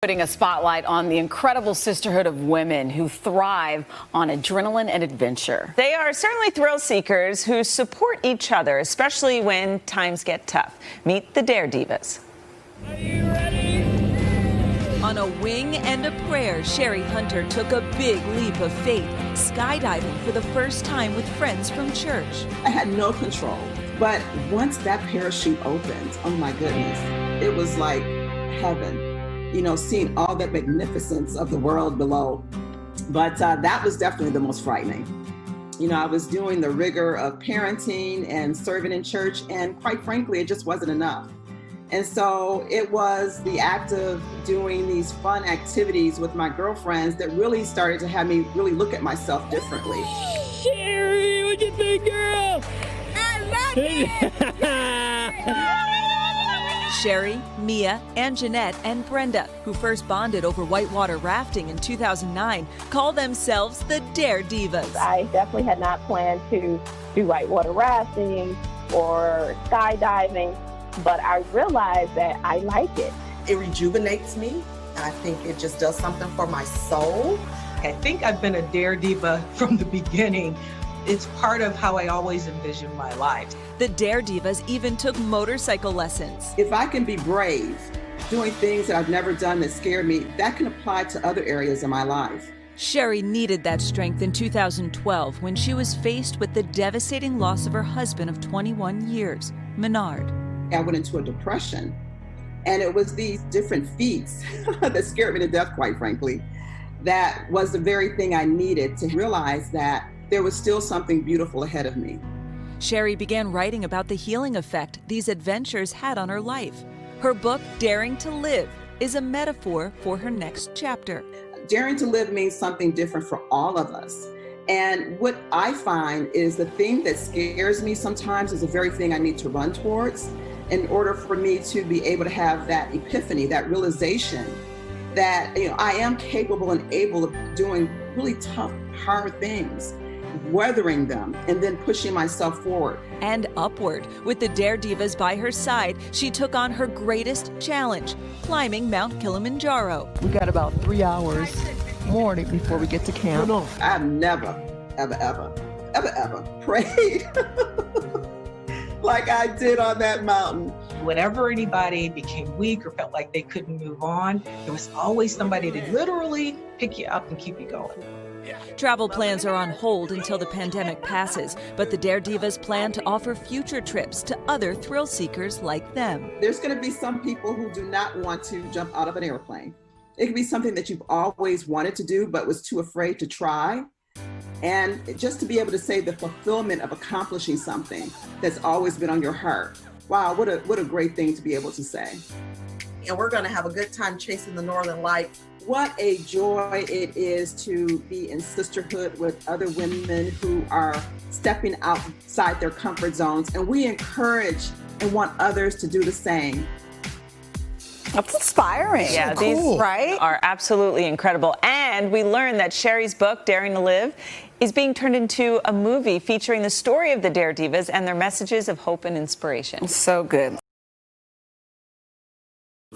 Putting a spotlight on the incredible sisterhood of women who thrive on adrenaline and adventure. They are certainly thrill seekers who support each other, especially when times get tough. Meet the Dare Divas. Are you ready? On a wing and a prayer, Sheri Hunter took a big leap of faith, skydiving for the first time with friends from church. I had no control, but once that parachute opened, oh my goodness, it was like heaven. You know, seeing all that magnificence of the world below. But that was definitely the most frightening. You know, I was doing the rigor of parenting and serving in church, and quite frankly, it just wasn't enough. And so it was the act of doing these fun activities with my girlfriends that really started to have me really look at myself differently. Sheri, what you think, girl? I love it! Sheri, Mia, Angenette, and Brenda, who first bonded over whitewater rafting in 2009, call themselves the Dare Divas. I definitely had not planned to do whitewater rafting or skydiving, but I realized that I like it. It rejuvenates me. I think it just does something for my soul. I think I've been a Dare Diva from the beginning. It's part of how I always envision my life. The Dare Divas even took motorcycle lessons. If I can be brave, doing things that I've never done that scare me, that can apply to other areas of my life. Sheri needed that strength in 2012 when she was faced with the devastating loss of her husband of 21 years, Menard. I went into a depression, and it was these different feats that scared me to death, quite frankly. That was the very thing I needed to realize that there was still something beautiful ahead of me. Sheri began writing about the healing effect these adventures had on her life. Her book, Daring to Live, is a metaphor for her next chapter. Daring to live means something different for all of us. And what I find is the thing that scares me sometimes is the very thing I need to run towards in order for me to be able to have that epiphany, that realization that, you know, I am capable and able of doing really tough, hard things, weathering them, and then pushing myself forward. And upward. With the Dare Divas by her side, she took on her greatest challenge, climbing Mount Kilimanjaro. We got about 3 hours more before we get to camp. I've never, ever prayed like I did on that mountain. Whenever anybody became weak or felt like they couldn't move on, there was always somebody to literally pick you up and keep you going. Travel plans are on hold until the pandemic passes, but the Dare Divas plan to offer future trips to other thrill seekers like them. There's going to be some people who do not want to jump out of an airplane. It could be something that you've always wanted to do but was too afraid to try. And just to be able to say the fulfillment of accomplishing something that's always been on your heart. Wow, what a great thing to be able to say. And we're going to have a good time chasing the Northern Lights. What a joy it is to be in sisterhood with other women who are stepping outside their comfort zones. And we encourage and want others to do the same. That's inspiring. Yeah, cool. These are absolutely incredible. And we learned that Sheri's book, Daring to Live, is being turned into a movie featuring the story of the Dare Divas and their messages of hope and inspiration. So good.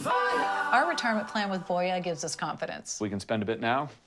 Our retirement plan with Voya gives us confidence. We can spend a bit now